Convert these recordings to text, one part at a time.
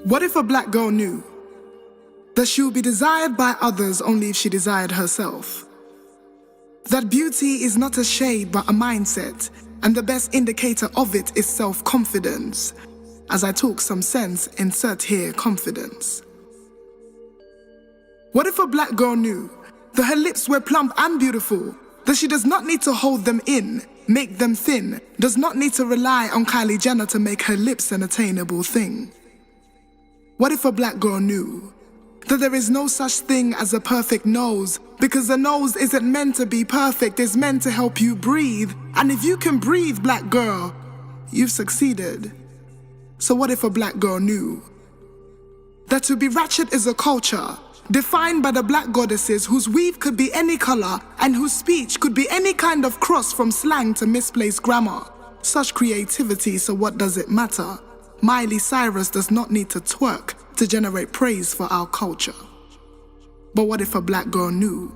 What if a black girl knew that she would be desired by others only if she desired herself? That beauty is not a shade but a mindset, and the best indicator of it is self-confidence. As I talk some sense, insert here confidence. What if a black girl knew that her lips were plump and beautiful, that she does not need to hold them in, make them thin, does not need to rely on Kylie Jenner to make her lips an attainable thing? What if a black girl knew that there is no such thing as a perfect nose, because the nose isn't meant to be perfect, it's meant to help you breathe. And if you can breathe, black girl, you've succeeded. So what if a black girl knew that to be ratchet is a culture defined by the black goddesses whose weave could be any color and whose speech could be any kind of cross from slang to misplaced grammar? Such creativity, so what does it matter? Miley Cyrus does not need to twerk to generate praise for our culture. But what if a black girl knew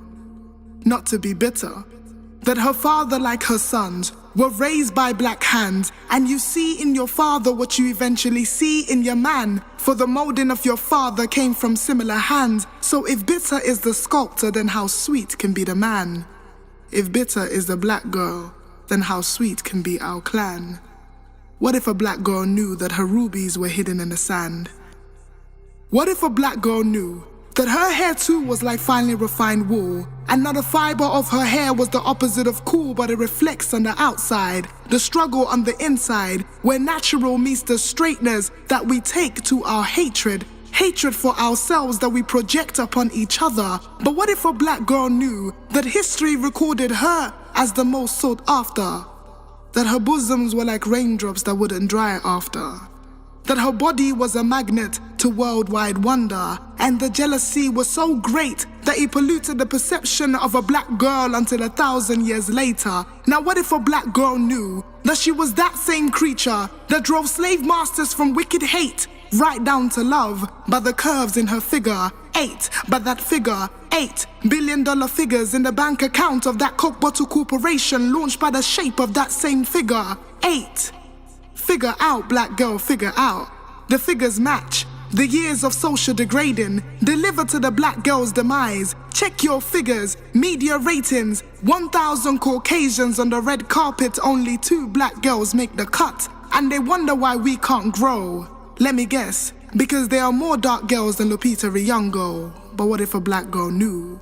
not to be bitter, that her father, like her sons, were raised by black hands, and you see in your father what you eventually see in your man, for the molding of your father came from similar hands. So if bitter is the sculptor, then how sweet can be the man? If bitter is the black girl, then how sweet can be our clan? What if a black girl knew that her rubies were hidden in the sand? What if a black girl knew that her hair too was like finely refined wool, and not a fiber of her hair was the opposite of cool, but it reflects on the outside, the struggle on the inside, where natural meets the straightness that we take to our hatred for ourselves that we project upon each other? But what if a black girl knew that history recorded her as the most sought after, that her bosoms were like raindrops that wouldn't dry after, that her body was a magnet to worldwide wonder, and the jealousy was so great that it polluted the perception of a black girl until 1,000 years later? Now what if a black girl knew that she was that same creature that drove slave masters from wicked hate right down to love by the curves in her figure 8, but that figure $8 billion figures in the bank account of that Coke bottle corporation launched by the shape of that same figure 8. Figure out, black girl, figure out. The figures match. The years of social degrading deliver to the black girl's demise. Check your figures, media ratings. 1,000 Caucasians on the red carpet, only 2 black girls make the cut. And they wonder why we can't grow. Let me guess, because there are more dark girls than Lupita Nyong'o. But what if a black girl knew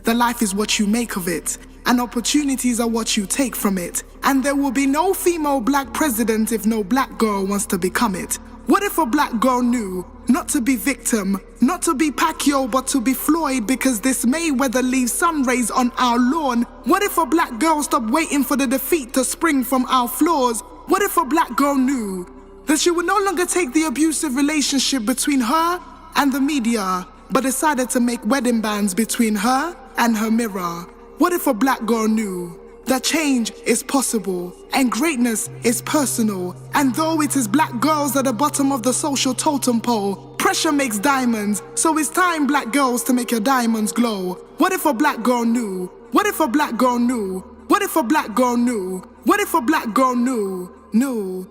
that life is what you make of it, and opportunities are what you take from it, and there will be no female black president if no black girl wants to become it? What if a black girl knew not to be victim, not to be Pacquiao, but to be Floyd, because this Mayweather leaves sun rays on our lawn? What if a black girl stopped waiting for the defeat to spring from our flaws? What if a black girl knew that she would no longer take the abusive relationship between her and the media, but decided to make wedding bands between her and her mirror? What if a black girl knew that change is possible and greatness is personal, and though it is black girls at the bottom of the social totem pole, pressure makes diamonds, so it's time, black girls, to make your diamonds glow? What if a black girl knew? What if a black girl knew? What if a black girl knew? What if a black girl knew? Knew.